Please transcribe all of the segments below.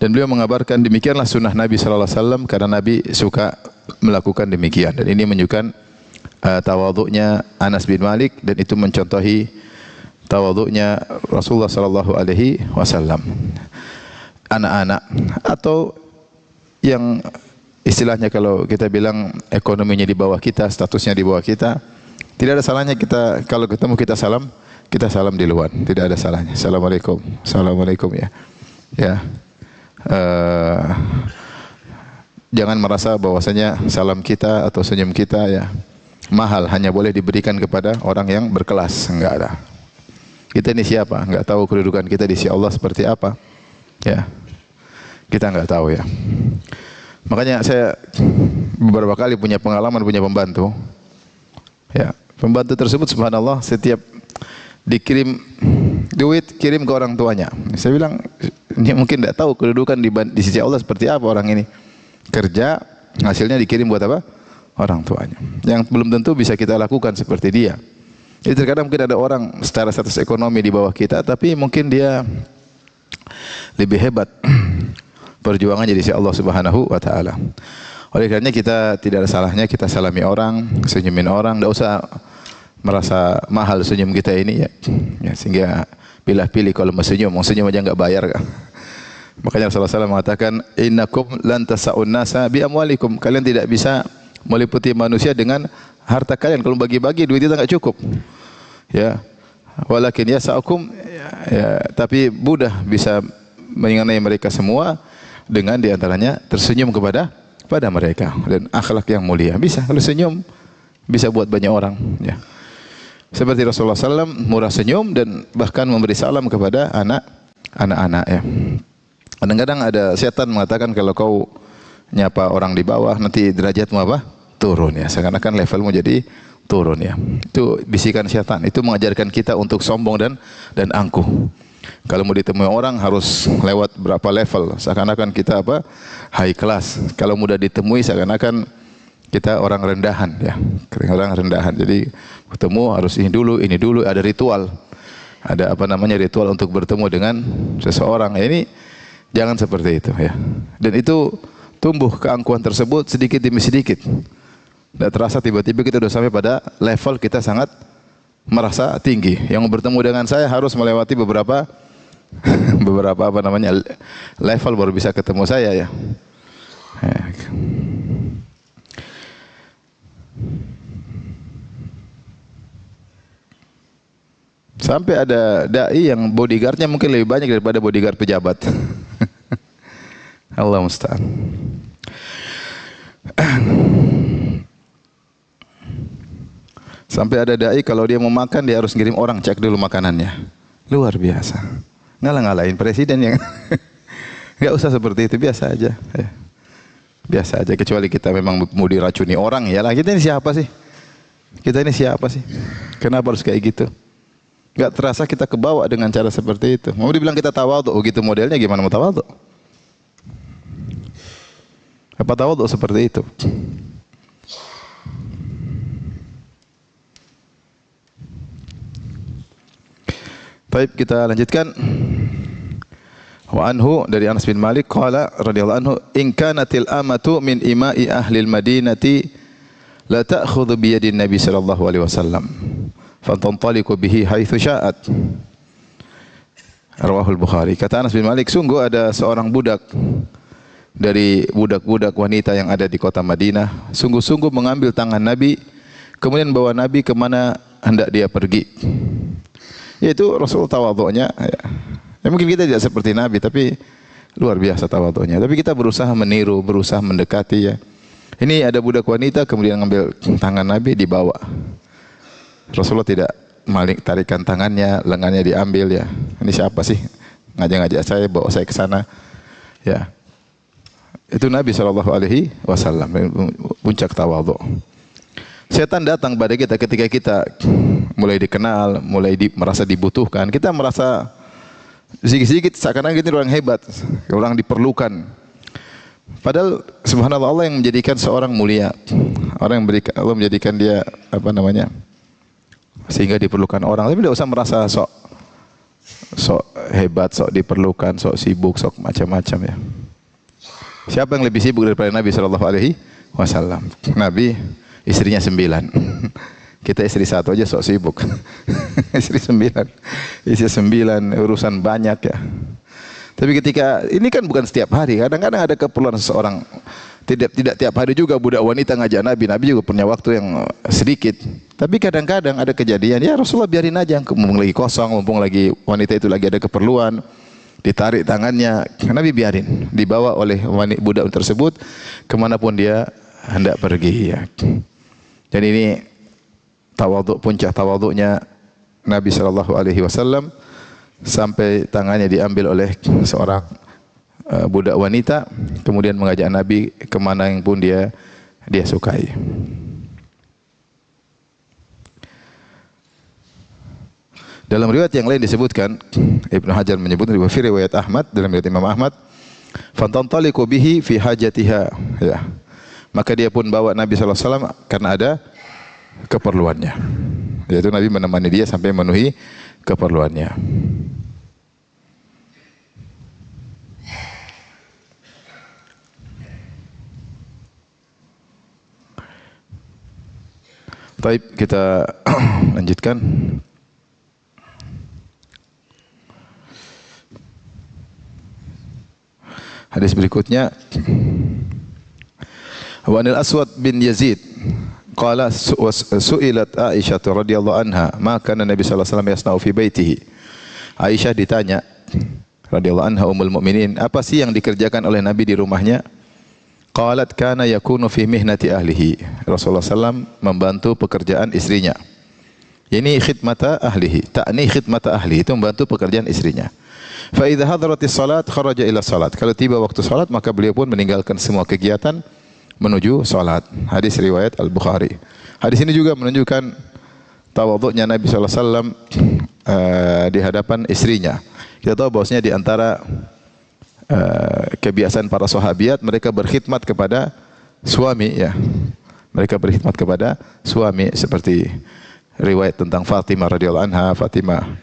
Dan beliau mengabarkan demikianlah sunnah Nabi sallallahu alaihi wasallam karena Nabi suka melakukan demikian. Dan ini menunjukkan tawadhu'nya Anas bin Malik dan itu mencontohi tawadhu'nya Rasulullah sallallahu alaihi wasallam. Anak-anak atau yang istilahnya kalau kita bilang ekonominya di bawah kita, statusnya di bawah kita, tidak ada salahnya kita kalau ketemu kita salam di luar, tidak ada salahnya. Assalamualaikum, assalamualaikum ya. Ya, jangan merasa bahwasanya salam kita atau senyum kita ya mahal, hanya boleh diberikan kepada orang yang berkelas. Enggak ada. Kita ini siapa? Enggak tahu kedudukan kita di sisi Allah seperti apa. Ya, kita enggak tahu ya. Makanya saya beberapa kali punya pengalaman punya pembantu. Ya, pembantu tersebut subhanallah setiap dikirim duit kirim ke orang tuanya. Saya bilang dia mungkin tidak tahu kedudukan di sisi Allah seperti apa orang ini. Kerja hasilnya dikirim buat apa? Orang tuanya. Yang belum tentu bisa kita lakukan seperti dia. Jadi terkadang mungkin ada orang secara status ekonomi di bawah kita tapi mungkin dia lebih hebat perjuangannya di sisi Allah Subhanahu wa taala. Oleh karenanya kita tidak ada salahnya kita salami orang, senyumin orang, enggak usah merasa mahal senyum kita ini ya. Ya sehingga pilih-pilih kalau mau senyum aja enggak bayar kan. Makanya Rasulullah SAW mengatakan innakum lan tasa'un nasa bi amwalikum. Kalian tidak bisa meliputi manusia dengan harta kalian. Kalau bagi-bagi duit kita enggak cukup. Ya. Walakin yasa'ukum ya, tapi mudah bisa mengenai mereka semua dengan diantaranya tersenyum kepada mereka dan akhlak yang mulia. Bisa kalau senyum bisa buat banyak orang ya. Seperti Rasulullah SAW murah senyum dan bahkan memberi salam kepada anak-anak ya. Kadang-kadang ada setan mengatakan kalau kau nyapa orang di bawah nanti derajatmu apa? Turun ya. Seakan-akan levelmu jadi turun ya. Itu bisikan setan. Itu mengajarkan kita untuk sombong dan angkuh. Kalau mau ditemui orang harus lewat berapa level. Seakan-akan kita apa? High class. Kalau mudah ditemui seakan-akan kita orang rendahan ya. Orang rendahan. Jadi ketemu harus ini dulu, ada ritual. Ada apa namanya ritual untuk bertemu dengan seseorang. Ya, ini jangan seperti itu ya. Dan itu tumbuh keangkuhan tersebut sedikit demi sedikit. Dan terasa tiba-tiba kita sudah sampai pada level kita sangat merasa tinggi. Yang bertemu dengan saya harus melewati beberapa apa namanya level baru bisa ketemu saya ya. Sampai ada dai yang bodyguardnya mungkin lebih banyak daripada bodyguard pejabat. Allah musta'an. Sampai ada dai kalau dia mau makan dia harus ngirim orang cek dulu makanannya. Luar biasa. Ngalah-ngalahin presiden yang enggak usah seperti itu, biasa aja. Ya. Biasa aja kecuali kita memang mau diracuni orang ya lah. Kita ini siapa sih? Kita ini siapa sih? Kenapa harus kayak gitu? Enggak terasa kita kebawa dengan cara seperti itu. Mau dibilang kita tawadhu, gitu modelnya gimana mau tawadhu? Apa tawadhu seperti itu? Baik, kita lanjutkan. Wa anhu dari Anas bin Malik qala radhiyallahu anhu in kanatil amatu min ima'i ahlil madinati la ta'khudhu bi yadin nabi sallallahu alaihi wasallam fatantaliqu bihi haitsu sya'at. Rawahul Bukhari. Kata Anas bin Malik, sungguh ada seorang budak dari budak-budak wanita yang ada di kota Madinah, sungguh-sungguh mengambil tangan Nabi, kemudian bawa Nabi kemana hendak dia pergi. Yaitu Rasul tawadhu'nya ya. Ya mungkin kita tidak seperti Nabi tapi luar biasa tawadhu'nya. Tapi kita berusaha meniru, berusaha mendekati ya. Ini ada budak wanita kemudian ngambil tangan Nabi dibawa. Rasulullah tidak tarikan tangannya, lengannya diambil ya. Ini siapa sih? Ngajak-ngajak saya, bawa saya ke sana. Ya. Itu Nabi SAW, puncak tawadhu. Setan datang pada kita ketika kita mulai dikenal, merasa dibutuhkan. Kita merasa sedikit-sedikit seakan-akan kita orang hebat, orang diperlukan. Padahal subhanallah Allah yang menjadikan seorang mulia. Allah menjadikan dia apa namanya? Sehingga diperlukan orang. Tapi tidak usah merasa sok hebat, sok diperlukan, sok sibuk, sok macam-macam ya. Siapa yang lebih sibuk daripada Nabi sallallahu alaihi wasallam? Nabi istrinya 9. Kita istri 1 aja sok sibuk. Istri 9. Istri 9 urusan banyak ya. Tapi ketika ini kan bukan setiap hari, kadang-kadang ada keperluan seseorang. Tidak tiap hari juga budak wanita ngajak Nabi. Nabi juga punya waktu yang sedikit. Tapi kadang-kadang ada kejadian, ya Rasulullah biarin aja, mumpung lagi kosong, mumpung lagi wanita itu lagi ada keperluan, ditarik tangannya, Nabi biarin, dibawa oleh budak tersebut kemanapun dia hendak pergi. Ya. Dan ini tawaduk, puncak tawaduknya Nabi sallallahu alaihi wasallam, sampai tangannya diambil oleh seorang budak wanita, kemudian mengajak Nabi kemana yang pun dia sukai. Dalam riwayat yang lain disebutkan, Ibnu Hajar menyebutkan di riwayat Ahmad, dalam riwayat Imam Ahmad, fantantaliqu bihi fi hajatiha, ya. Maka dia pun bawa Nabi sallallahu alaihi wasallam karena ada keperluannya. Yaitu Nabi menemani dia sampai memenuhi keperluannya. Baik, kita lanjutkan. Hadis berikutnya, wa anil Aswad bin Yazid qala su'ilat Aisyah radhiyallahu anha ma kana Nabi sallallahu alaihi wasallam yasna'u fi baitihi. Aisyah ditanya radhiyallahu anha ummul mukminin, apa sih yang dikerjakan oleh Nabi di rumahnya? Qalat kana yakunu fi mihnati ahlihi. Rasulullah SAW membantu pekerjaan istrinya. Ini khidmata ahlihi. Ta'ni khidmata ahli, itu membantu pekerjaan istrinya. Fa idza hadaratis salat kharaja ila salat. Kalau tiba waktu salat maka beliau pun meninggalkan semua kegiatan menuju salat. Hadis riwayat Al-Bukhari. Hadis ini juga menunjukkan tawadhu'nya Nabi sallallahu alaihi wasallam di hadapan istrinya. Kita tahu bahwasanya di antara kebiasaan para sahabiat, mereka berkhidmat kepada suami, ya. Mereka berkhidmat kepada suami, seperti riwayat tentang Fatimah radhiyallahu anha. Fatimah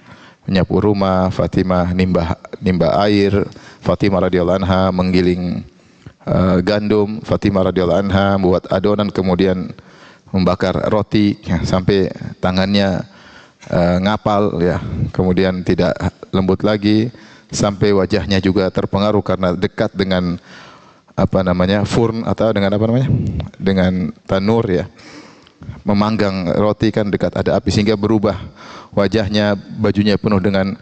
menyapu rumah, Fatimah nimba air, Fatimah radhiyallahu anha menggiling gandum, Fatimah radhiyallahu anha membuat adonan kemudian membakar roti, ya, sampai tangannya ngapal, ya, kemudian tidak lembut lagi, sampai wajahnya juga terpengaruh karena dekat dengan furn atau dengan tanur, ya. Memanggang roti kan dekat ada api sehingga berubah wajahnya, bajunya penuh dengan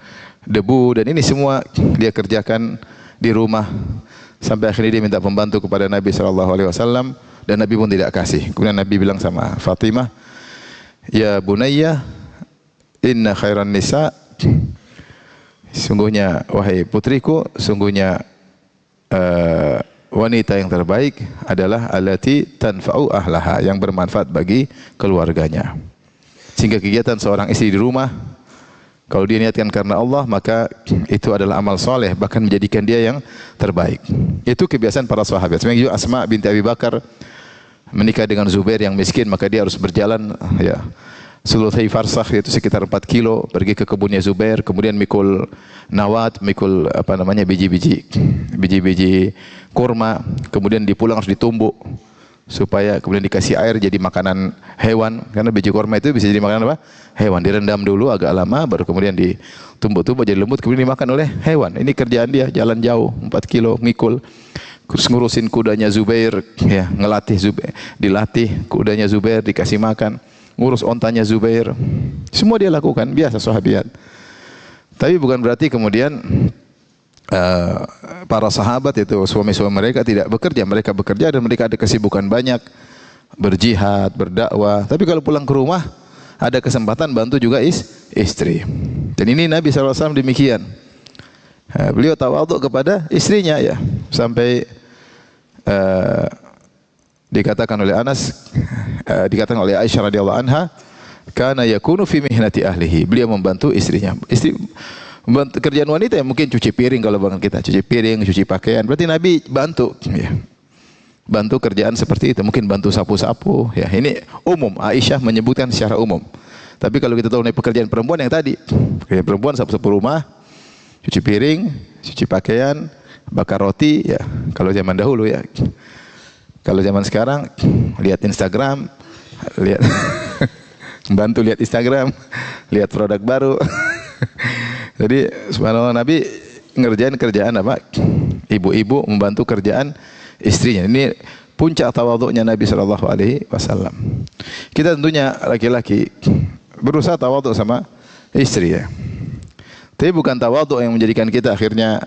debu, dan ini semua dia kerjakan di rumah sampai akhirnya dia minta pembantu kepada Nabi sallallahu alaihi wasallam dan Nabi pun tidak kasih. Kemudian Nabi bilang sama Fatimah, "Ya bunayya, inna khairan nisa." Sungguhnya wahai putriku, sungguhnya wanita yang terbaik adalah allati tanfa'u ahlaha, yang bermanfaat bagi keluarganya. Sehingga kegiatan seorang istri di rumah, kalau dia niatkan karena Allah, maka itu adalah amal soleh, bahkan menjadikan dia yang terbaik. Itu kebiasaan para sahabat. Sebenarnya Asma binti Abi Bakar menikah dengan Zubair yang miskin, maka dia harus berjalan, ya, suluthai farsakh, yaitu sekitar 4 kilo, pergi ke kebunnya Zubair, kemudian mikul nawat, mikul biji-biji kurma, kemudian dipulang harus ditumbuk supaya kemudian dikasih air jadi makanan hewan, karena biji kurma itu bisa jadi makanan hewan. Direndam dulu agak lama, baru kemudian ditumbuk-tumbuk jadi lembut, kemudian dimakan oleh hewan. Ini kerjaan dia, jalan jauh 4 kilo mikul, terus ngurusin kudanya Zubair, ya, dilatih kudanya Zubair, dikasih makan, ngurus ontanya Zubair, semua dia lakukan, biasa sahabiat. Tapi bukan berarti kemudian para sahabat itu suami-suami mereka tidak bekerja. Mereka bekerja dan mereka ada kesibukan banyak, berjihad, berdakwah. Tapi kalau pulang ke rumah ada kesempatan bantu juga istri. Dan ini Nabi SAW demikian. Beliau tawadhu kepada istrinya, ya, sampai dikatakan oleh Anas, dikatakan oleh Aisyah radhiyallahu anha, kana yakunu fi mihnati ahlihi. Beliau membantu istrinya. Membantu kerjaan wanita yang mungkin cuci piring, kalau bang kita cuci piring, cuci pakaian, berarti Nabi bantu, ya. Bantu kerjaan seperti itu, mungkin bantu sapu-sapu, ya. Ini umum, Aisyah menyebutkan secara umum. Tapi kalau kita tahu pekerjaan perempuan yang tadi, pekerjaan perempuan sapu-sapu rumah, cuci piring, cuci pakaian, bakar roti ya kalau zaman dahulu ya. Kalau zaman sekarang lihat Instagram, lihat bantu lihat Instagram, lihat produk baru. Jadi subhanallah Nabi ngerjain kerjaan apa? Ibu-ibu membantu kerjaan istrinya. Ini puncak tawadhu'nya Nabi sallallahu alaihi wasallam. Kita tentunya laki-laki berusaha tawadhu sama istri ya. Tapi bukan tawadhu yang menjadikan kita akhirnya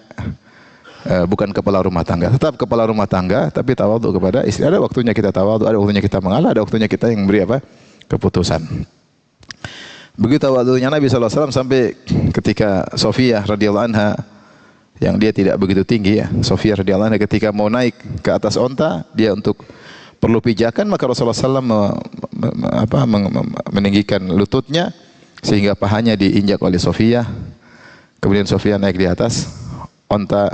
bukan kepala rumah tangga. Tetap kepala rumah tangga, tapi tawadhu kepada istri. Ada waktunya kita tawadhu, ada waktunya kita mengalah, ada waktunya kita yang memberi apa? Keputusan. Begitu tawadhunya Nabi sallallahu alaihi wasallam sampai ketika Sofiyah radhiyallahu anha yang dia tidak begitu tinggi ya. Sofiyah radhiyallahu anha ketika mau naik ke atas onta, dia untuk perlu pijakan, maka Rasulullah SAW meninggikan lututnya sehingga pahanya diinjak oleh Sofiyah. Kemudian Sofiyah naik di atas onta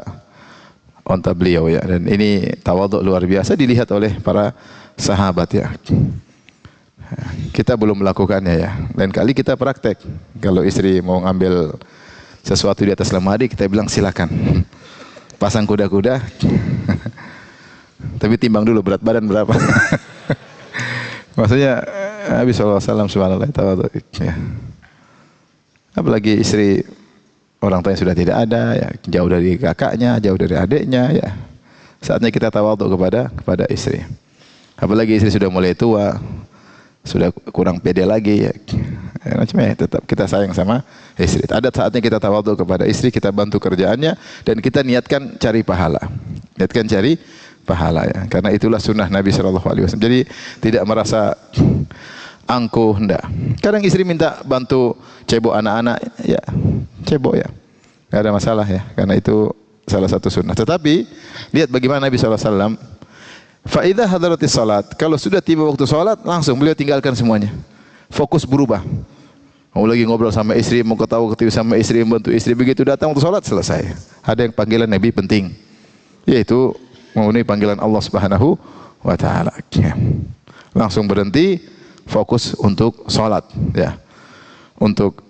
beliau ya. Dan ini tawadhu luar biasa dilihat oleh para sahabat ya. Kita belum melakukannya ya. Lain kali kita praktek. Kalau istri mau ngambil sesuatu di atas lemari, kita bilang silakan. Pasang kuda-kuda. Tapi timbang dulu berat badan berapa. Maksudnya Nabi SAW subhanallah tawadhu ya. Apalagi istri orang tua yang sudah tidak ada ya, jauh dari kakaknya, jauh dari adiknya ya. Saatnya kita tawadhu kepada istri. Apalagi istri sudah mulai tua, sudah kurang pede lagi ya. Macamnya tetap kita sayang sama istri. Ada saatnya kita tawadhu kepada istri, kita bantu kerjaannya dan kita niatkan cari pahala. Niatkan cari pahala ya. Karena itulah sunnah Nabi sallallahu alaihi wasallam. Jadi tidak merasa angkuh, hendak. Kadang istri minta bantu cebok anak-anak, ya cebok ya. Enggak ada masalah ya, karena itu salah satu sunnah. Tetapi lihat bagaimana Nabi sallallahu alaihi wasallam. Fa idza hadaratis salat, kalau sudah tiba waktu salat, langsung beliau tinggalkan semuanya. Fokus berubah. Mau lagi ngobrol sama istri, mau ketawa-ketiwi sama istri, membantu istri, begitu datang waktu salat selesai. Ada yang panggilan Nabi penting, yaitu memenuhi panggilan Allah Subhanahu wa taala. Langsung berhenti, fokus untuk salat ya. Untuk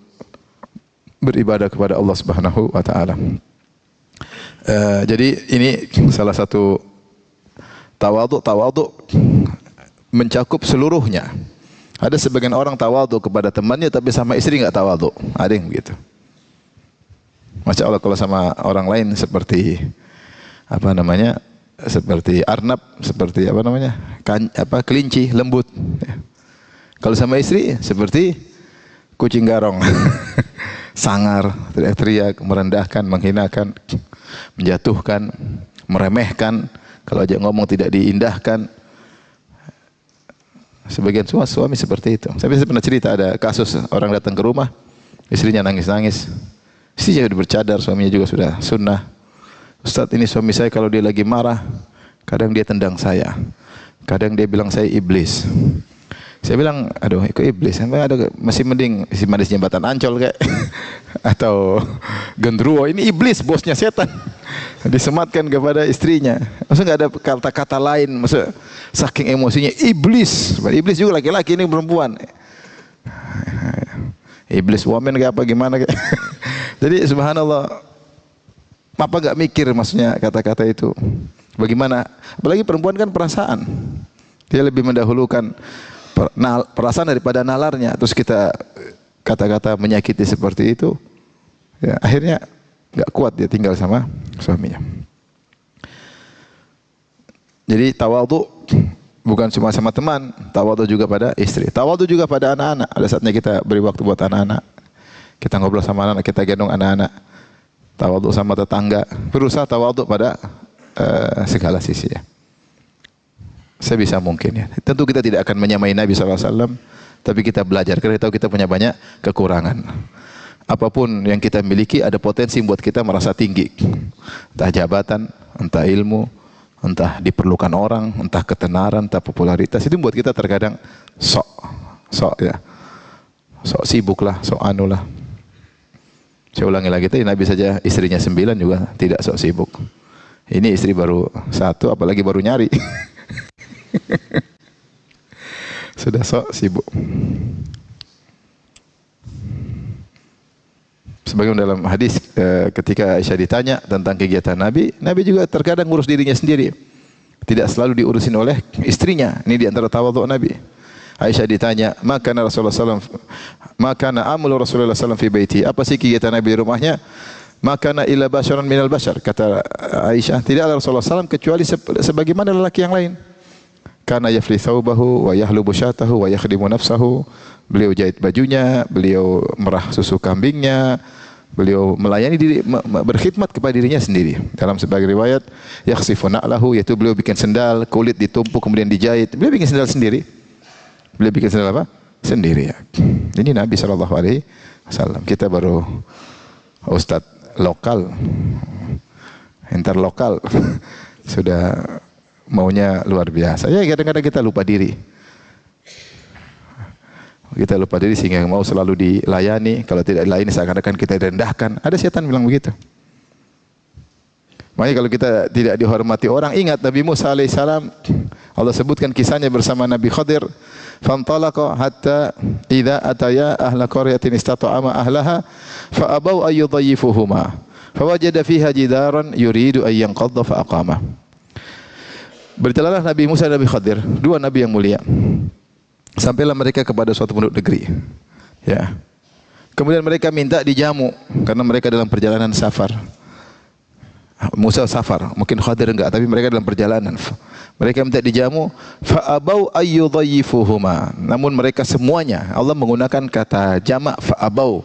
beribadah kepada Allah Subhanahu wa taala. Jadi ini salah satu tawadhu mencakup seluruhnya. Ada sebagian orang tawadhu kepada temannya tapi sama istri enggak tawadhu. Ada yang begitu. Masya Allah kalau sama orang lain seperti apa namanya? Seperti arnab, seperti apa namanya? Kelinci, lembut. Kalau sama istri seperti kucing garong. Sangar, teriak-teriak, merendahkan, menghinakan, menjatuhkan, meremehkan. Kalau aja ngomong tidak diindahkan. Sebagian suami seperti itu. Saya pernah cerita ada kasus orang datang ke rumah, istrinya nangis-nangis. Istrinya sudah bercadar, suaminya juga sudah sunnah. Ustaz, ini suami saya kalau dia lagi marah, kadang dia tendang saya. Kadang dia bilang saya iblis. Saya bilang, aduh, ikut iblis. Masih mending isi manis jembatan Ancol kayak atau Gendruwo. Ini iblis, bosnya setan. Disematkan kepada istrinya. Maksudnya enggak ada kata-kata lain. Maksudnya saking emosinya iblis. Iblis juga laki-laki, ini perempuan. Iblis woman kayak apa gimana kayak. Jadi subhanallah, apa enggak mikir maksudnya kata-kata itu. Bagaimana? Apalagi perempuan kan perasaan. Dia lebih mendahulukan perasaan daripada nalarnya. Terus kita kata-kata menyakiti seperti itu, ya akhirnya nggak kuat dia tinggal sama suaminya. Jadi tawadhu bukan cuma sama teman, tawadhu juga pada istri, tawadhu juga pada anak-anak. Ada saatnya kita beri waktu buat anak-anak, kita ngobrol sama anak-anak, kita gendong anak-anak, tawadhu sama tetangga, berusaha tawadhu pada segala sisi ya. Sebisa mungkin ya. Tentu kita tidak akan menyamai Nabi SAW, tapi kita belajar karena tahu kita punya banyak kekurangan. Apapun yang kita miliki ada potensi buat kita merasa tinggi. Entah jabatan, entah ilmu, entah diperlukan orang, entah ketenaran, entah popularitas. Itu buat kita terkadang sok ya. Sok sibuk lah, sok anu lah. Saya ulangi lagi tadi, Nabi saja istrinya 9 juga tidak sok sibuk. Ini istri baru 1, apalagi baru nyari. Sudah sok sibuk. Sebagaimana dalam hadis ketika Aisyah ditanya tentang kegiatan Nabi, Nabi juga terkadang ngurus dirinya sendiri. Tidak selalu diurusin oleh istrinya. Ini di antara tawadhu Nabi. Aisyah ditanya, "Maka Rasulullah sallallahu alaihi wasallam, maka amul Rasulullah sallallahu alaihi wasallam fi baiti?" Apa sih kegiatan Nabi di rumahnya? "Maka illa basyaran minal basyar." Kata Aisyah, tidaklah Rasulullah SAW kecuali sebagaimana lelaki yang lain. Kana yafli thawbahu wa yahlubu syatahu wa yakhdimu nafsahu. Beliau jahit bajunya, beliau merah susu kambingnya, beliau melayani diri, berkhidmat kepada dirinya sendiri. Dalam sebagai riwayat, yakhsifu na'lahu, yaitu beliau bikin sendal, kulit ditumpuk kemudian dijahit. Beliau bikin sendal sendiri. Beliau bikin sendal apa? Sendiri ya. Ini Nabi SAW. Kita baru ustadz lokal, interlokal, sudah maunya luar biasa. Ya kadang-kadang kita lupa diri. Kita lupa diri sehingga mau selalu dilayani. Kalau tidak dilayani seakan-akan kita direndahkan. Ada setan bilang begitu. Makanya kalau kita tidak dihormati orang, ingat Nabi Musa alaihissalam. Allah sebutkan kisahnya bersama Nabi Khadir. Fantalaqa hatta idza ataya ahla qaryatin istata'ama ahlaha fa abau ay yudayyifuhuma fawajada fiha jidaran yuridu ay yanqadha fa aqama. Berjalanlah Nabi Musa dan Nabi Khadir, dua nabi yang mulia. Sampailah mereka kepada suatu penduduk negeri. Ya. Kemudian mereka minta dijamu karena mereka dalam perjalanan safar. Musa safar, mungkin Khadir enggak, tapi mereka dalam perjalanan. Mereka minta dijamu, fa abau ayyudayyifuhuma. Namun mereka semuanya, Allah menggunakan kata jamak fa abau.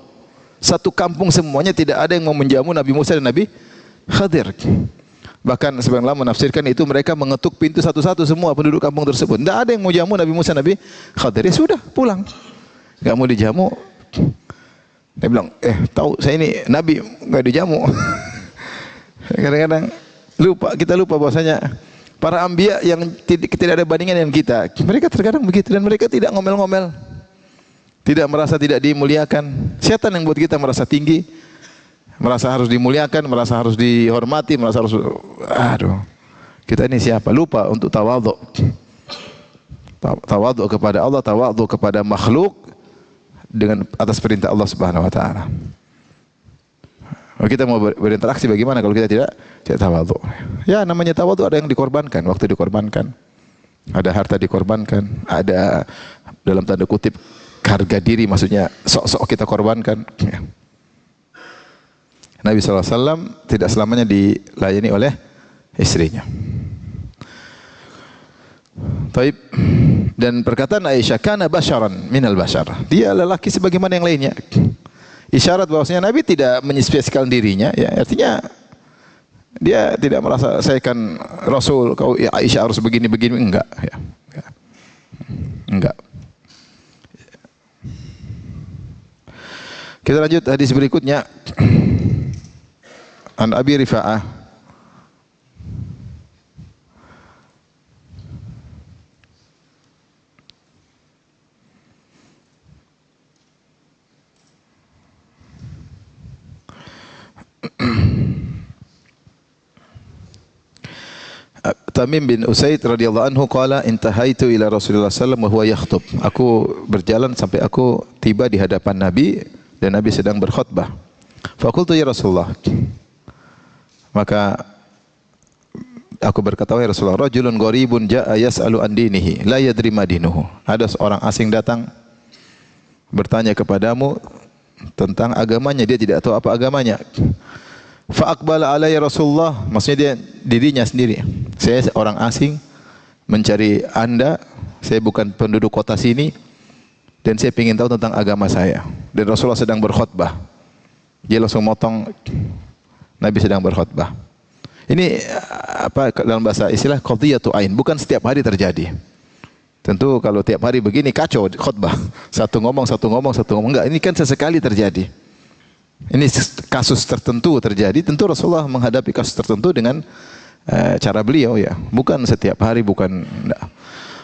Satu kampung semuanya tidak ada yang mau menjamu Nabi Musa dan Nabi Khadir. Bahkan sebagian ulama menafsirkan itu mereka mengetuk pintu satu-satu semua penduduk kampung tersebut. Tidak ada yang mau jamu Nabi Musa Nabi Khadir. Ya sudah, pulang. Enggak mau dijamu. Dia bilang, tahu saya ini Nabi, enggak dijamu. Kadang-kadang kita lupa bahwasanya para anbiya yang tidak ada bandingan dengan kita. Mereka terkadang begitu dan mereka tidak ngomel-ngomel. Tidak merasa tidak dimuliakan. Setan yang buat kita merasa tinggi, merasa harus dimuliakan, merasa harus dihormati, merasa harus kita ini siapa? Lupa untuk tawadhu. Tawadhu kepada Allah, tawadhu kepada makhluk dengan atas perintah Allah Subhanahu wa taala. Kita mau berinteraksi bagaimana kalau kita tidak tawadhu? Ya namanya tawadhu ada yang dikorbankan, waktu dikorbankan, ada harta dikorbankan, ada dalam tanda kutip harga diri, maksudnya sok-sok kita korbankan. Nabi SAW tidak selamanya dilayani oleh istrinya. Taib. Dan perkataan Aisyah, kana basyaran minal basyar. Dia lelaki sebagaimana yang lainnya. Isyarat bahwasanya Nabi tidak menyespesialkan dirinya, ya artinya dia tidak merasa saya kan Rasul, kau ya Aisyah harus begini-begini, enggak, ya. Enggak. Kita lanjut hadis berikutnya. An Abi Rifa'ah Tamim bin Usaid radhiyallahu anhu qala intahaitu ila Rasulullah sallallahu alaihi wasallam wa huwa yakhthub. Aku berjalan sampai aku tiba di hadapan Nabi dan Nabi sedang berkhutbah. Faqultu ya Rasulullah. Maka aku berkata, "Wahai Rasulullah, rajulun gharibun jaa'a yas'alu an dinihi, la yadri ma dinuhu." Ada seorang asing datang bertanya kepadamu tentang agamanya, dia tidak tahu apa agamanya. Fa aqbala alayya Rasulullah, maksudnya dia dirinya sendiri. Saya orang asing mencari Anda, saya bukan penduduk kota sini dan saya ingin tahu tentang agama saya. Dan Rasulullah sedang berkhutbah. Dia langsung motong, Nabi sedang berkhutbah. Ini apa dalam bahasa istilah qadhiyatu ain, bukan setiap hari terjadi. Tentu kalau tiap hari begini kacau khutbah. Satu ngomong, enggak. Ini kan sesekali terjadi. Ini kasus tertentu terjadi, tentu Rasulullah menghadapi kasus tertentu dengan cara beliau ya, bukan setiap hari, bukan.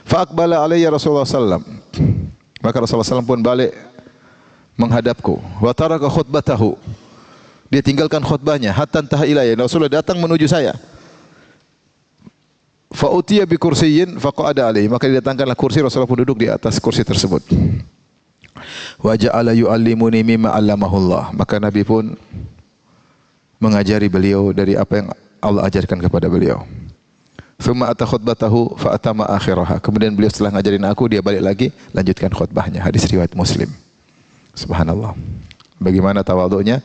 Fa aqbala alayya Rasulullah sallam. Maka Rasulullah sallam pun balik menghadapku. Wa taraka khutbatahu. Dia tinggalkan khutbahnya hatta taha ilayya. Rasulullah datang menuju saya. Fa utiya bi kursiyyin fa qa'ada alaihi. Maka didatangkanlah kursi, Rasulullah pun duduk di atas kursi tersebut. Wa ja'ala yu'allimuni mimma 'allamahullah. Maka Nabi pun mengajari beliau dari apa yang Allah ajarkan kepada beliau. Thumma ata khutbatahu fa atama akhiraha. Kemudian beliau setelah ngajarin aku, dia balik lagi lanjutkan khutbahnya. Hadis riwayat Muslim. Subhanallah. Bagaimana tawadhu'nya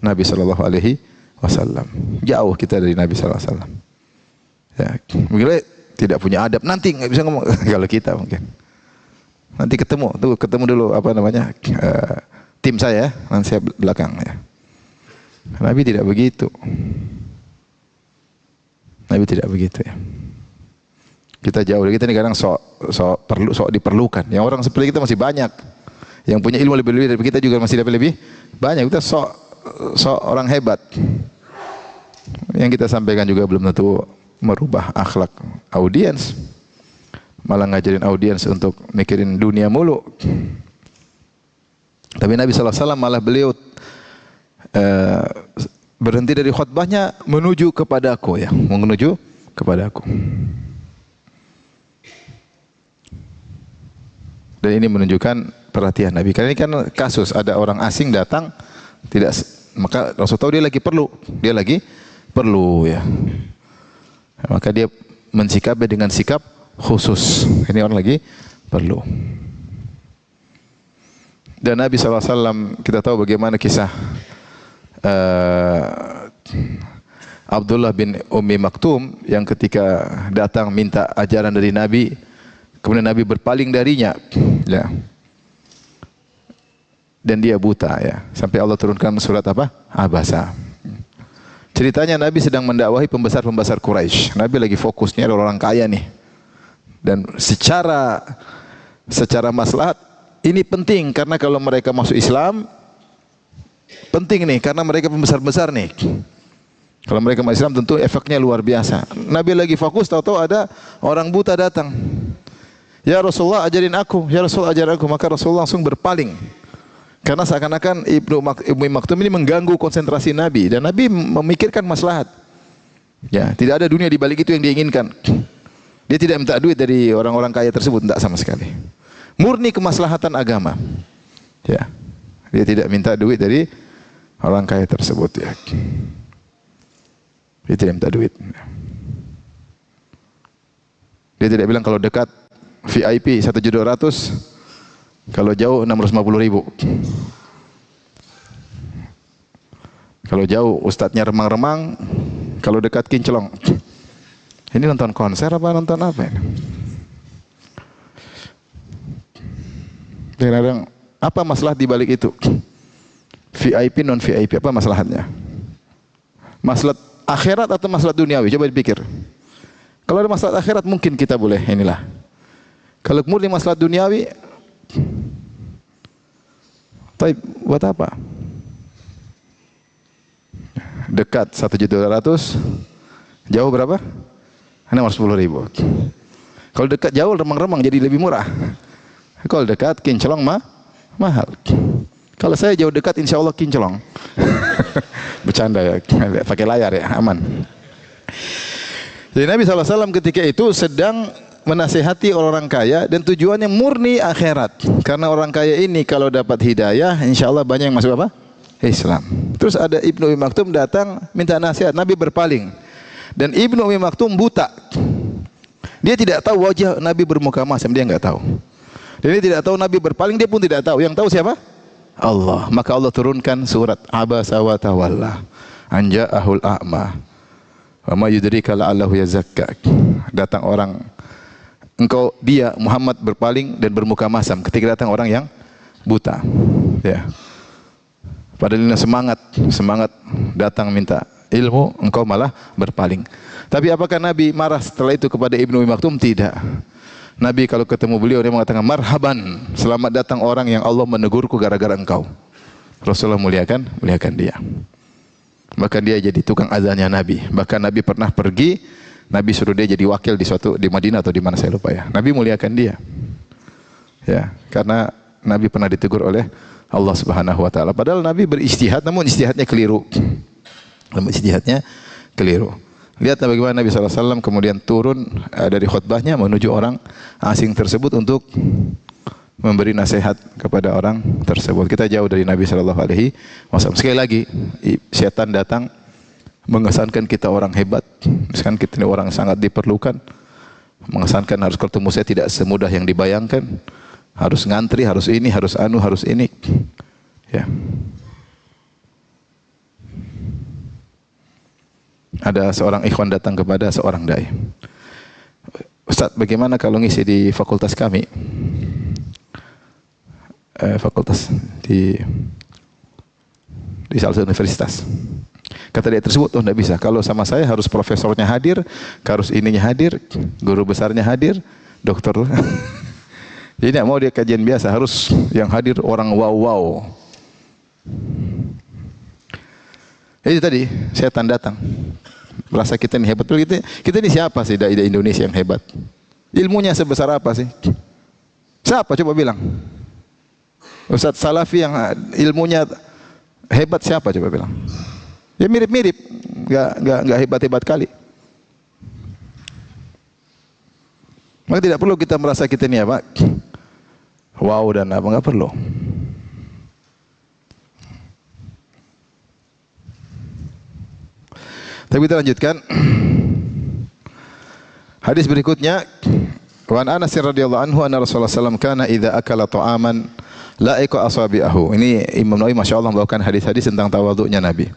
Nabi sallallahu alaihi wasallam. Jauh kita dari Nabi sallallahu alaihi wasallam. Ya, mungkin tidak punya adab, nanti nggak bisa ngomong. Kalau kita mungkin nanti ketemu dulu apa namanya tim saya, nanti saya belakang ya. Nabi tidak begitu. Nabi tidak begitu ya. Kita jauh dari kita ini kadang sok diperlukan. Yang orang seperti kita masih banyak. Yang punya ilmu lebih dari kita juga masih lebih banyak. Kita sok orang hebat. Yang kita sampaikan juga belum tentu merubah akhlak audiens. Malah ngajarin audiens untuk mikirin dunia mulu. Tapi Nabi SAW malah beliau berhenti dari khutbahnya menuju kepadaku ya, menuju kepadaku. Dan ini menunjukkan perhatian Nabi. Karena ini kan kasus ada orang asing datang tidak, maka Rasul tahu dia lagi perlu ya. Maka dia mensikapi dengan sikap khusus. Ini orang lagi perlu. Dan Nabi SAW kita tahu bagaimana kisah Abdullah bin Ummi Maktum yang ketika datang minta ajaran dari Nabi, kemudian Nabi berpaling darinya ya. Dan dia buta ya. Sampai Allah turunkan surat apa? Abasa. Ceritanya Nabi sedang mendakwahi pembesar-pembesar Quraisy. Nabi lagi fokusnya orang kaya nih. Dan secara maslahat ini penting karena kalau mereka masuk Islam penting nih karena mereka pembesar-besar nih. Kalau mereka masuk Islam tentu efeknya luar biasa. Nabi lagi fokus, tahu-tahu ada orang buta datang. Ya Rasulullah ajarin aku, ya Rasulullah ajarin aku. Maka Rasulullah langsung berpaling. Karena seakan-akan Ibnu Maktum ini mengganggu konsentrasi Nabi dan Nabi memikirkan maslahat. Ya, tidak ada dunia di balik itu yang diinginkan. Dia tidak minta duit dari orang-orang kaya tersebut, tidak sama sekali. Murni kemaslahatan agama. Ya. Dia tidak minta duit dari orang kaya tersebut ya. Dia tidak minta duit. Dia tidak bilang kalau dekat VIP 1.200.000, kalau jauh 650.000. Kalau jauh ustadznya remang-remang, kalau dekat kinclong. Ini nonton konser apa nonton apa ini? Kadang-kadang apa masalah di balik itu? VIP non VIP apa masalahnya? Masalah akhirat atau masalah duniawi? Coba dipikir. Kalau ada masalah akhirat mungkin kita boleh inilah. Kalau murni masalah duniawi, tapi buat apa? Dekat 1.200.000, jauh berapa? 610.000. Kalau dekat jauh remang-remang jadi lebih murah. Kalau dekat kinclong mahal. Kalau saya jauh dekat insya Allah kinclong. Bercanda ya, pakai layar ya, aman. Jadi Nabi SAW ketika itu sedang menasihati orang kaya dan tujuannya murni akhirat. Karena orang kaya ini kalau dapat hidayah, insya Allah banyak yang masuk apa? Islam. Terus ada Ibnu Ummi Maktum datang minta nasihat, Nabi berpaling. Dan Ibnu Ummi Maktum buta. Dia tidak tahu wajah Nabi bermuka masam, dia enggak tahu. Dan dia tidak tahu Nabi berpaling, dia pun tidak tahu. Yang tahu siapa? Allah. Maka Allah turunkan surat Abasa wa Tawalla. An ja'ahul a'ma. Wa ma yudrika la'allahu yazakka. Datang orang, dia Muhammad berpaling dan bermuka masam ketika datang orang yang buta. Ya. Padahal ini semangat datang minta ilmu, engkau malah berpaling. Tapi apakah Nabi marah setelah itu kepada Ibnu Ummi Maktum? Tidak. Nabi kalau ketemu beliau dia mengatakan marhaban, selamat datang orang yang Allah menegurku gara-gara engkau. Rasulullah muliakan dia. Bahkan dia jadi tukang azannya Nabi. Bahkan Nabi pernah pergi, Nabi suruh dia jadi wakil di Madinah atau di mana saya lupa ya. Nabi muliakan dia. Ya, karena Nabi pernah ditegur oleh Allah Subhanahu wa taala. Padahal Nabi berijtihad namun ijtihadnya keliru. Lihat bagaimana Nabi SAW kemudian turun dari khutbahnya menuju orang asing tersebut untuk memberi nasihat kepada orang tersebut. Kita jauh dari Nabi Shallallahu Alaihi Wasallam. Sekali lagi, setan datang mengesankan kita orang hebat, misalkan kita ini orang sangat diperlukan, mengesankan harus ketemu saya tidak semudah yang dibayangkan, harus ngantri, harus ini, harus anu, harus ini, ya. Ada seorang ikhwan datang kepada seorang dai. Ustaz, bagaimana kalau ngisi di fakultas kami? Fakultas di salah satu universitas. Kata dia tersebut, oh tidak bisa. Kalau sama saya harus profesornya hadir, harus ininya hadir, guru besarnya hadir, dokter. Jadi tidak mau dia kajian biasa, harus yang hadir orang wow. Itu tadi setan datang. Merasa kita ini hebat. Kita ini siapa sih dai Indonesia yang hebat? Ilmunya sebesar apa sih? Siapa coba bilang? Ustaz Salafi yang ilmunya hebat siapa coba bilang? Ya mirip-mirip, enggak hebat-hebat kali. Maka tidak perlu kita merasa kita ini apa? Wow dan apa, enggak perlu. Tapi kita lanjutkan. Hadis berikutnya, wa an Anas radhiyallahu anhu anna Rasulullah sallallahu alaihi wasallam kana idza akala ta'aman la'iqa asabi'ahu. Ini Imam Nawawi masyaallah membawakan hadis-hadis tentang tawadhu'nya Nabi.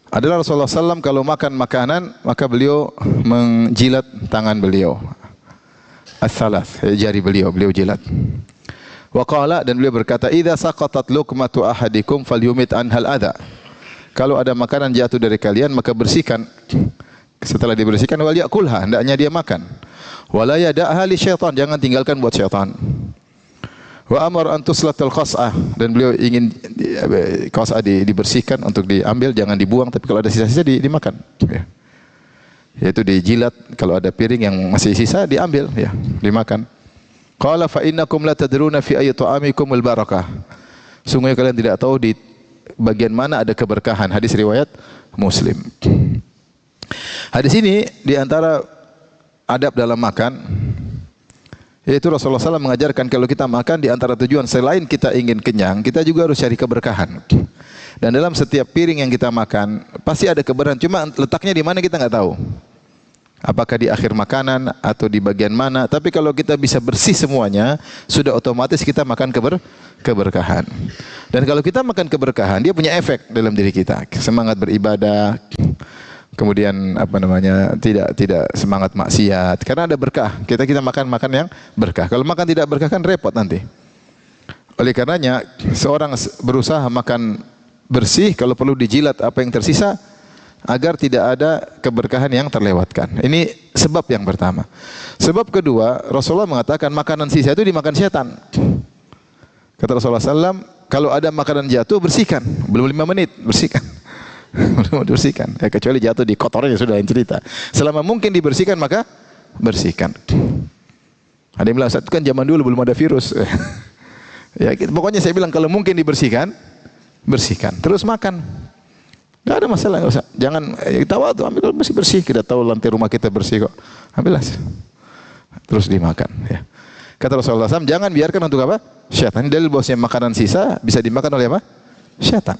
Adalah Rasulullah sallallahu kalau makan makanan maka beliau menjilat tangan beliau. As-salas, jari beliau jilat. Wa qala, dan beliau berkata, idza saqatat luqmatu ahadikum falyumit anhal adha. Kalau ada makanan jatuh dari kalian maka bersihkan. Setelah dibersihkan wal yakulha, hendaknya dia makan. Wala yada'ha li syaitan, jangan tinggalkan buat syaitan. Wa amar an tuslatul qas'ah, dan beliau ingin qas'ah dibersihkan untuk diambil, jangan dibuang, tapi kalau ada sisa-sisa dimakan. Ya. Yaitu dijilat, kalau ada piring yang masih sisa diambil, ya, dimakan. Qala fa innakum la tadruna fi ayyi ta'amikum al barakah. Sungguh kalian tidak tahu di bagian mana ada keberkahan. Hadis riwayat Muslim. Hadis ini diantara adab dalam makan, yaitu Rasulullah SAW mengajarkan kalau kita makan diantara tujuan selain kita ingin kenyang, kita juga harus cari keberkahan. Dan dalam setiap piring yang kita makan pasti ada keberkahan. Cuma letaknya di mana kita nggak tahu. Apakah di akhir makanan atau di bagian mana? Tapi kalau kita bisa bersih semuanya, sudah otomatis kita makan keberkahan. Dan kalau kita makan keberkahan, dia punya efek dalam diri kita. Semangat beribadah. Kemudian tidak semangat maksiat karena ada berkah. Kita makan yang berkah. Kalau makan tidak berkah kan repot nanti. Oleh karenanya seorang berusaha makan bersih, kalau perlu dijilat apa yang tersisa agar tidak ada keberkahan yang terlewatkan. Ini sebab yang pertama. Sebab kedua, Rasulullah mengatakan makanan sisa itu dimakan setan. Kata Rasulullah SAW, kalau ada makanan jatuh bersihkan, belum 5 menit bersihkan. Belum dibersihkan, kecuali jatuh di kotornya sudah lain cerita. Selama mungkin dibersihkan maka bersihkan. Ada yang bilang, saat itu kan zaman dulu belum ada virus. Ya, pokoknya saya bilang kalau mungkin dibersihkan, bersihkan. Terus makan, nggak ada masalah, nggak usah. Jangan tawadhu, ambil kalau masih bersih. Kita tahu lantai rumah kita bersih kok, ambillah. Terus dimakan. Ya. Kata Rasulullah SAW, jangan biarkan untuk apa? Syaitan. Ini dalil bahwasanya makanan sisa bisa dimakan oleh apa? Syaitan.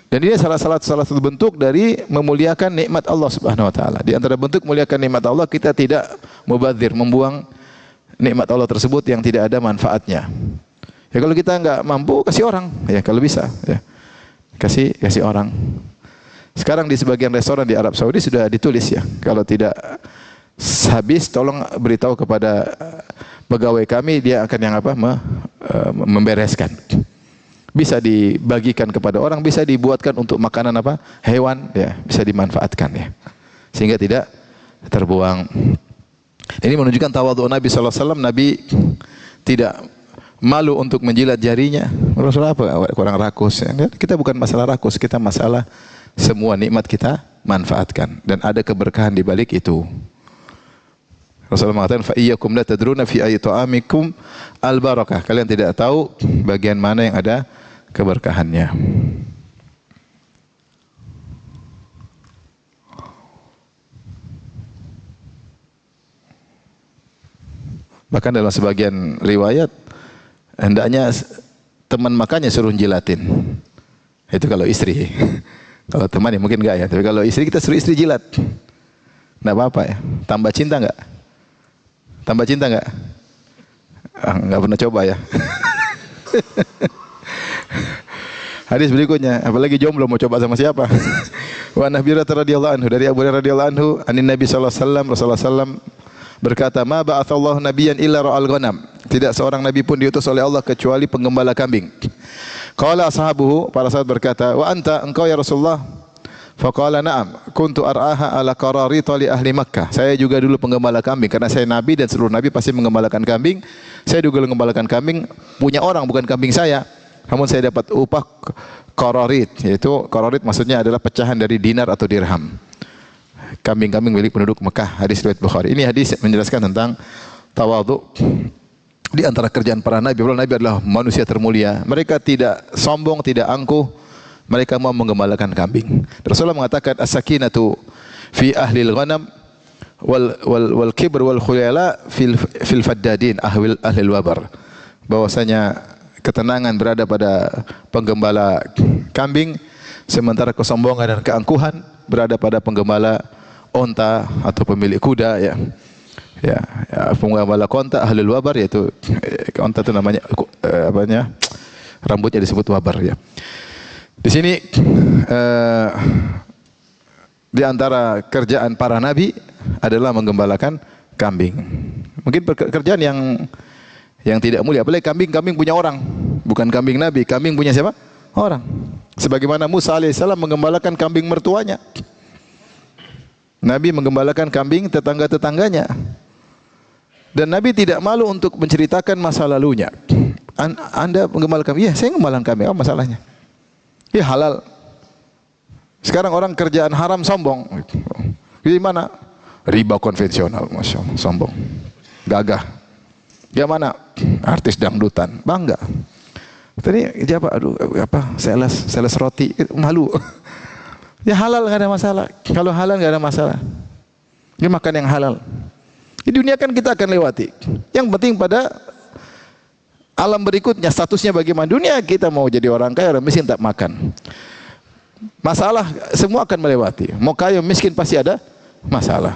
Dan ini salah satu bentuk dari memuliakan nikmat Allah Subhanahu wa taala. Di antara bentuk memuliakan nikmat Allah, kita tidak mubadzir, membuang nikmat Allah tersebut yang tidak ada manfaatnya. Ya kalau kita enggak mampu, kasih orang, ya kalau bisa, ya. Kasih orang. Sekarang di sebagian restoran di Arab Saudi sudah ditulis, ya, kalau tidak habis tolong beritahu kepada pegawai kami, dia akan yang apa? Membereskan. Bisa dibagikan kepada orang, bisa dibuatkan untuk makanan apa? Hewan, ya, bisa dimanfaatkan, ya. Sehingga tidak terbuang. Ini menunjukkan tawadhu Nabi sallallahu alaihi wasallam. Nabi tidak malu untuk menjilat jarinya. Rasulullah apa? Kurang rakus, ya. Kita bukan masalah rakus, kita masalah semua nikmat kita manfaatkan dan ada keberkahan di balik itu. Rasulullah mengatakan, fa iyyakum la tadruna fi ayyi ta'amikum al barakah. Kalian tidak tahu bagian mana yang ada keberkahannya. Bahkan dalam sebagian riwayat hendaknya teman makannya suruh jilatin. Itu kalau istri. Kalau teman ya mungkin enggak ya. Tapi kalau istri kita suruh istri jilat. Enggak apa-apa ya. Tambah cinta enggak? Tambah cinta enggak? Enggak pernah coba ya. Hadis berikutnya, apalagi jomblo mau coba sama siapa? Wa Nabi radhiyallahu anhu, dari Abu Hurairah radhiyallahu anhu, anin Nabi sallallahu alaihi wasallam, Rasulullah sallam berkata, "Ma ba'atsallahu nabiyyan illa ra'al ghanam." Tidak seorang nabi pun diutus oleh Allah kecuali penggembala kambing. Qala ashabuhu, para sahabat berkata, "Wa anta, engkau ya Rasulullah?" Faqala, "Na'am, kuntu ar'aha ala qararita li ahli Makkah." Saya juga dulu penggembala kambing karena saya nabi dan seluruh nabi pasti menggembalakan kambing. Saya juga menggembalakan kambing punya orang, bukan kambing saya. Namun saya dapat upah qararit, yaitu qararit maksudnya adalah pecahan dari dinar atau dirham. Kambing-kambing milik penduduk Mekah. Hadis riwayat Bukhari. Ini hadis menjelaskan tentang tawadhu. Di antara kerjaan para nabi, para nabi adalah manusia termulia. Mereka tidak sombong, tidak angkuh. Mereka mau menggembalakan kambing. Rasulullah mengatakan as-sakinatu fi ahli al-ghanam wal kibr wal khuyala fil faddadin ahli al-wabar. Bahwasanya ketenangan berada pada penggembala kambing, sementara kesombongan dan keangkuhan berada pada penggembala onta atau pemilik kuda ya. Ya, penggembala onta ahlul wabar, yaitu onta itu namanya rambutnya disebut wabar ya. Di sini di antara kerjaan para nabi adalah menggembalakan kambing. Mungkin pekerjaan yang tidak mulia. Apalagi kambing punya orang, bukan kambing nabi. Kambing punya siapa? Orang. Sebagaimana Musa alaihissalam menggembalakan kambing mertuanya. Nabi menggembalakan kambing tetangga-tetangganya. Dan Nabi tidak malu untuk menceritakan masa lalunya. Anda menggembalakan kambing? Ya, saya menggembalakan kambing. Apa masalahnya? Ya halal. Sekarang orang kerjaan haram sombong. Gimana? Riba konvensional, masya Allah, sombong, gagah. Dia mana? Artis dangdutan, bangga. Tadi siapa? Aduh, sales roti, malu. Ya halal nggak ada masalah. Kalau halal nggak ada masalah. Dia makan yang halal. Di dunia kan kita akan lewati. Yang penting pada alam berikutnya statusnya bagaimana. Dunia kita mau jadi orang kaya, orang miskin tak makan. Masalah semua akan melewati. Mau kaya miskin pasti ada masalah.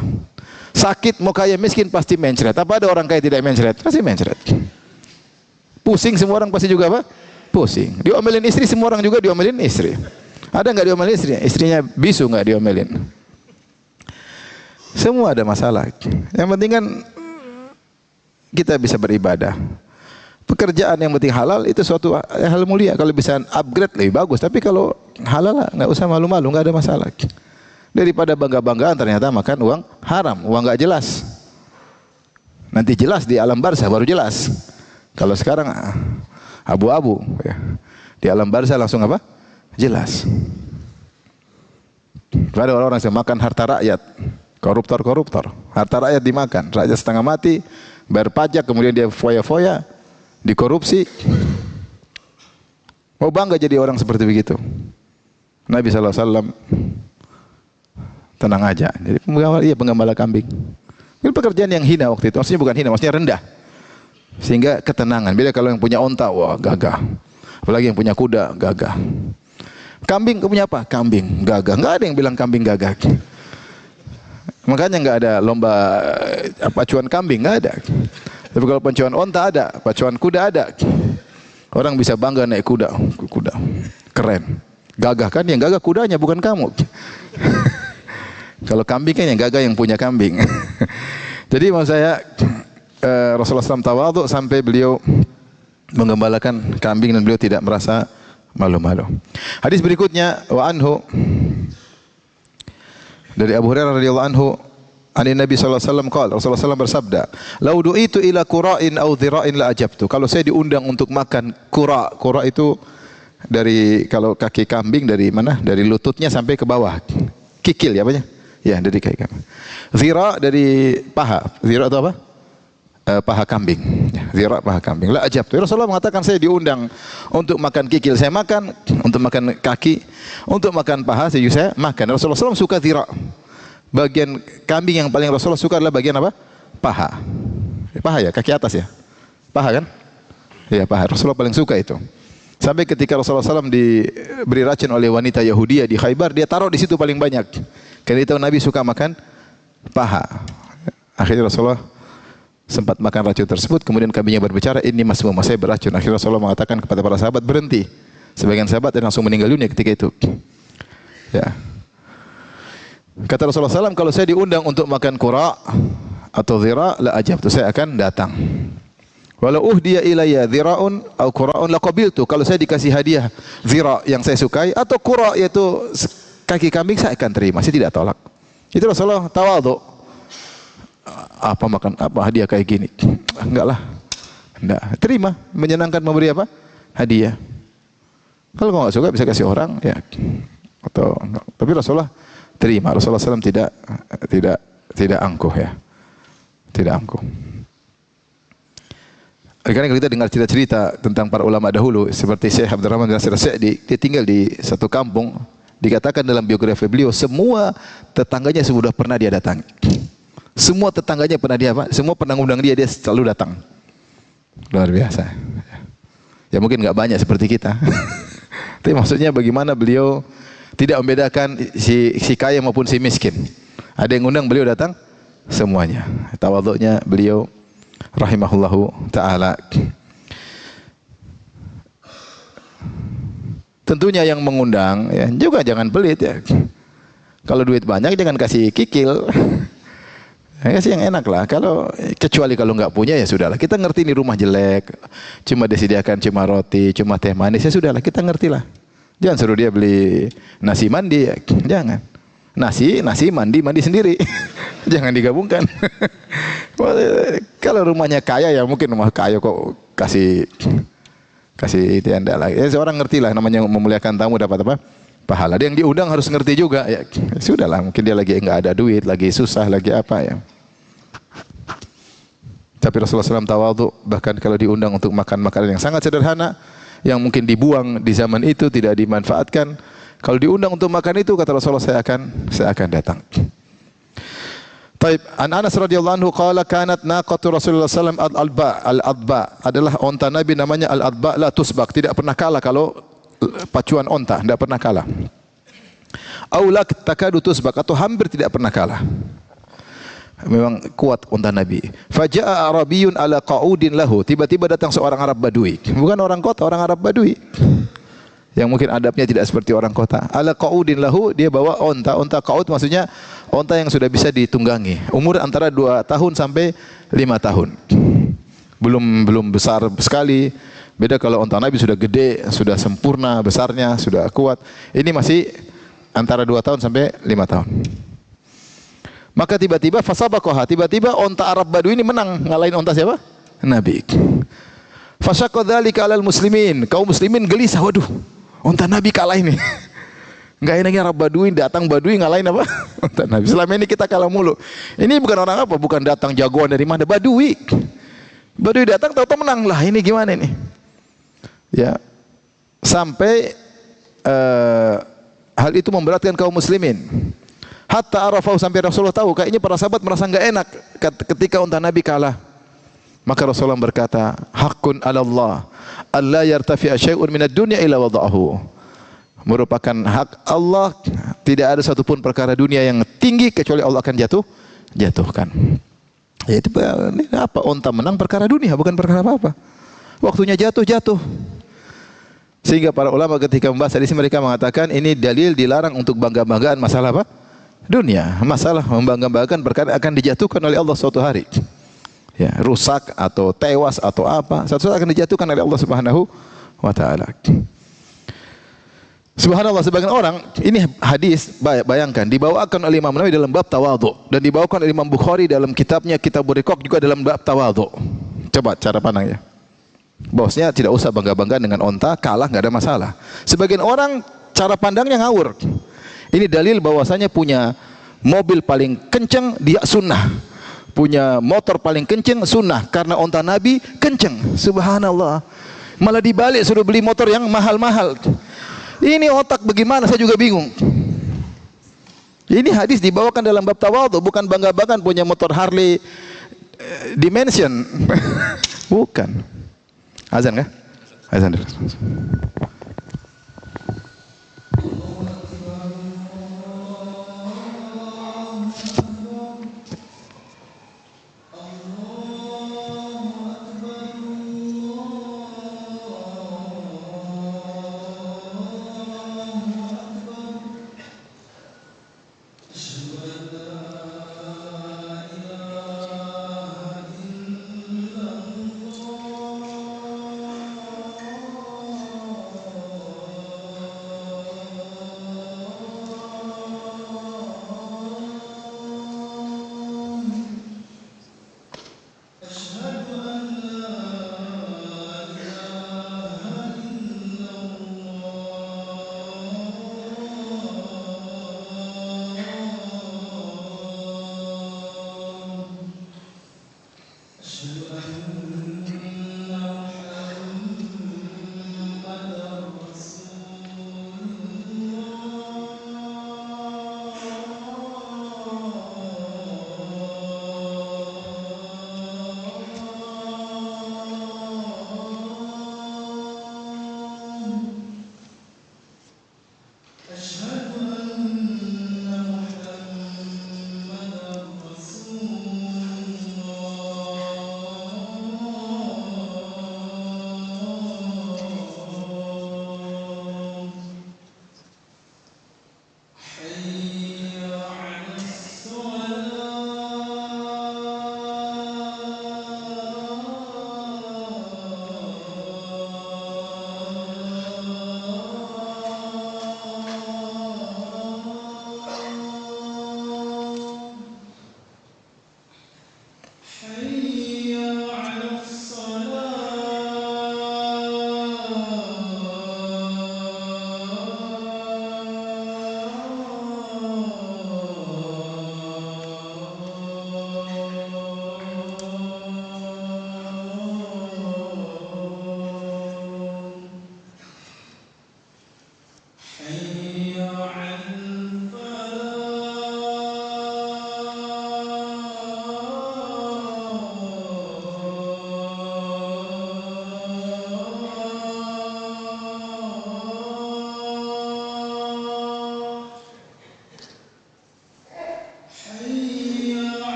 Sakit mau kaya miskin pasti mencret. Apa ada orang kaya tidak mencret? Pasti mencret. Pusing semua orang pasti juga apa? Pusing. Diomelin istri semua orang juga diomelin istri. Ada nggak diomelin istri? Istrinya bisu nggak diomelin? Semua ada masalah. Yang penting kan kita bisa beribadah. Pekerjaan yang penting halal itu suatu hal mulia. Kalau bisa upgrade lebih bagus. Tapi kalau halal nggak usah malu-malu, nggak ada masalah. Daripada bangga-banggaan ternyata makan uang haram, uang nggak jelas. Nanti jelas di alam barzah baru jelas. Kalau sekarang abu-abu, ya. Di alam barzah langsung apa? Jelas. Ada orang-orang yang makan harta rakyat, koruptor. Harta rakyat dimakan, rakyat setengah mati, bayar pajak, kemudian dia foya-foya, dikorupsi. Mau bangga jadi orang seperti begitu? Nabi SAW tenang aja. Jadi penggembala kambing. Ini pekerjaan yang hina waktu itu. Maksudnya bukan hina, maksudnya rendah. Sehingga ketenangan. Beda kalau yang punya onta, wah gagah. Apalagi yang punya kuda, gagah. Kambing punya apa? Kambing, gagah. Enggak ada yang bilang kambing gagah. Makanya enggak ada lomba pacuan kambing, enggak ada. Tapi kalau pacuan onta ada, pacuan kuda ada. Orang bisa bangga naik kuda. Keren. Gagah kan, yang gagah kudanya bukan kamu. Kalau kambing kan yang gagah yang punya kambing. Jadi maksud saya Rasulullah SAW tawadhu sampai beliau menggembalakan kambing dan beliau tidak merasa malu-malu. Hadis berikutnya wa anhu dari Abu Hurairah radhiyallahu anhu, ani Nabi sallallahu alaihi wasallam qala, Rasulullah SAW bersabda, "Lau du'itu ila qura'in aw dhira'in la ajabtu." Kalau saya diundang untuk makan qura', qura' itu dari kalau kaki kambing dari mana? Dari lututnya sampai ke bawah. Kikil ya apanya? Ya, dari kaki kambing. Dhira' dari paha. Dhira' itu apa? Paha kambing. Dhira' paha kambing. La ajabtu. Rasulullah mengatakan saya diundang untuk makan kikil, saya makan, untuk makan kaki, untuk makan paha saya makan. Rasulullah SAW suka dhira'. Bagian kambing yang paling Rasulullah suka adalah bagian apa? Paha. Paha ya, kaki atas ya. Paha kan? Iya, paha. Rasulullah paling suka itu. Sampai ketika Rasulullah SAW diberi racun oleh wanita Yahudi di Khaybar, dia taruh di situ paling banyak. Karena itu Nabi suka makan paha. Akhirnya Rasulullah sempat makan racun tersebut, kemudian kambingnya berbicara, ini masmum, saya beracun. Akhirnya Rasulullah mengatakan kepada para sahabat, berhenti. Sebagian sahabat langsung meninggal dunia ketika itu. Ya. Kata Rasulullah SAW, kalau saya diundang untuk makan qura atau dhira, la ajabtu, saya akan datang. Walau uhdiya ilayya dhira'un atau qura'un laqabiltu, kalau saya dikasih hadiah dhira' yang saya sukai atau qura' yaitu kaki kambing, saya akan terima, saya tidak tolak. Itu Rasulullah tawadhu. Apa makan apa hadiah kayak gini? Enggak lah. Enggak, terima, menyenangkan memberi apa? Hadiah. Kalau kau enggak suka bisa kasih orang ya. Atau enggak. Tapi Rasulullah terima. Rasulullah SAW tidak angkuh ya. Tidak angkuh. Karena kalau kita dengar cerita-cerita tentang para ulama dahulu seperti Syekh Abdurrahman bin Nasir As-Sa'di, dia tinggal di satu kampung, dikatakan dalam biografi beliau semua tetangganya sudah pernah dia datangi. Semua tetangganya pernah dia apa? Semua pernah undang dia selalu datang. Luar biasa. Ya mungkin enggak banyak seperti kita. Tapi maksudnya bagaimana beliau tidak membedakan si kaya maupun si miskin. Ada yang undang beliau datang semuanya. Tawadhu'nya beliau rahimahullahu ta'ala. Tentunya yang mengundang ya, juga jangan pelit ya. Kalau duit banyak jangan kasih kikil. Kasih yang enak lah. Kecuali kalau enggak punya ya sudahlah. Kita ngerti ini rumah jelek, cuma disediakan cuma roti, cuma teh manis, ya sudahlah, kita ngertilah. Jangan suruh dia beli nasi mandi ya. Jangan. Nasi mandi sendiri. Jangan digabungkan. Kalau rumahnya kaya ya mungkin rumah kaya kok kasih itu anda lah. Ya, seorang ngerti lah namanya memuliakan tamu dapat apa? Pahala. Dia yang diundang harus ngerti juga. Ya, sudahlah, mungkin dia lagi enggak ada duit, lagi susah, lagi apa ya. Tapi Rasulullah SAW tawadhu, bahkan kalau diundang untuk makan makanan yang sangat sederhana, yang mungkin dibuang di zaman itu tidak dimanfaatkan. Kalau diundang untuk makan itu, kata Rasulullah, saya akan datang. Taib, an Anas radhiyallahu anhu qala kanat naqatu Rasulullah sallallahu alaihi wasallam al-adba adalah onta Nabi namanya al-adba la tusbak, tidak pernah kalah kalau pacuan onta, tidak pernah kalah. Aulak takadu tusbak, atau hampir tidak pernah kalah. Memang kuat onta Nabi. Faja'a Arabiyyun ala qa'udin lahu, tiba-tiba datang seorang Arab Badui, bukan orang kota, orang Arab Badui. Yang mungkin adabnya tidak seperti orang kota. Ala qa'udin lahu, dia bawa onta qa'ud maksudnya onta yang sudah bisa ditunggangi. Umur antara 2 tahun sampai 5 tahun. Belum besar sekali. Beda kalau onta Nabi sudah gede, sudah sempurna besarnya, sudah kuat. Ini masih antara 2 tahun sampai 5 tahun. Maka tiba-tiba fasabaqaha, tiba-tiba onta Arab Badui ini menang ngalahin onta siapa? Nabi. Fasyaqqa dzalika 'alal muslimin. Kaum muslimin gelisah, waduh, onta Nabi kalah ini. Enggak enaknya Arab Badui datang Badui ngalahin apa? Onta Nabi. Selama ini kita kalah mulu. Ini bukan orang apa? Bukan datang jagoan dari mana? Badui. Badui datang tahu-tahu menang lah. Ini gimana ini? Ya. Sampai hal itu memberatkan kaum muslimin. Hatta arafahu, sampai Rasulullah tahu, kayaknya para sahabat merasa enggak enak ketika onta Nabi kalah. Maka Rasulullah berkata, haqqun 'ala Allah alla yartafi'a syai'un minad dunya illa wada'ahu. Merupakan hak Allah, tidak ada satupun perkara dunia yang tinggi kecuali Allah akan jatuhkan. Ya itu apa? Onta menang perkara dunia, bukan perkara apa-apa. Waktunya jatuh. Sehingga para ulama ketika membahas hadis mereka mengatakan ini dalil dilarang untuk bangga-banggaan masalah apa? Dunia. Masalah membangga-banggakan perkara akan dijatuhkan oleh Allah suatu hari. Ya, rusak atau tewas atau apa, suatu saat akan dijatuhkan oleh Allah Subhanahu wa taala. Subhanallah, sebagian orang, ini hadis, bayangkan, dibawakan oleh Imam Nawawi dalam bab tawadhu dan dibawakan oleh Imam Bukhari dalam kitabnya Kitabur Riqaq juga dalam bab tawadhu. Coba cara pandangnya. Bosnya tidak usah bangga-banggaan dengan onta, kalah enggak ada masalah. Sebagian orang cara pandangnya ngawur. Ini dalil bahwasanya punya mobil paling kenceng dia sunnah. Punya motor paling kenceng sunnah karena onta Nabi kenceng. Subhanallah. Malah dibalik suruh beli motor yang mahal-mahal. Ini otak bagaimana, saya juga bingung. Ini hadis dibawakan dalam bab tawadhu, bukan bangga-banggaan punya motor Harley dimension. Bukan. Azan kah? Azan dulu.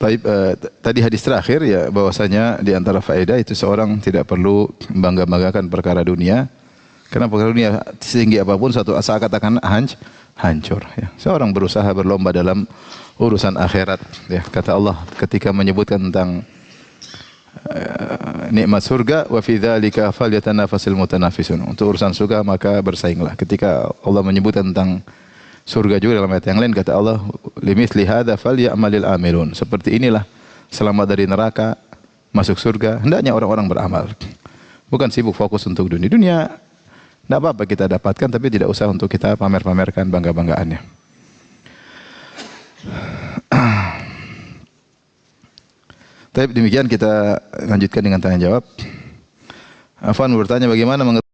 Taib, tadi hadis terakhir ya bahwasanya di antara faedah itu seorang tidak perlu bangga-banggakan perkara dunia karena perkara dunia setinggi apapun suatu saat akan hancur ya. Seorang berusaha berlomba dalam urusan akhirat ya. Kata Allah ketika menyebutkan tentang nikmat surga wa fi dzalika falyatanafasil mutanafisun. Untuk urusan surga maka bersainglah. Ketika Allah menyebutkan tentang surga juga dalam ayat yang lain kata Allah limithli hadza falyamalil amilun. Seperti inilah selamat dari neraka, masuk surga, hendaknya orang-orang beramal. Bukan sibuk fokus untuk dunia. Dunia tidak apa-apa kita dapatkan tapi tidak usah untuk kita pamer-pamerkan bangga-banggaannya. Tapi demikian kita lanjutkan dengan tanya jawab. Afwan bertanya bagaimana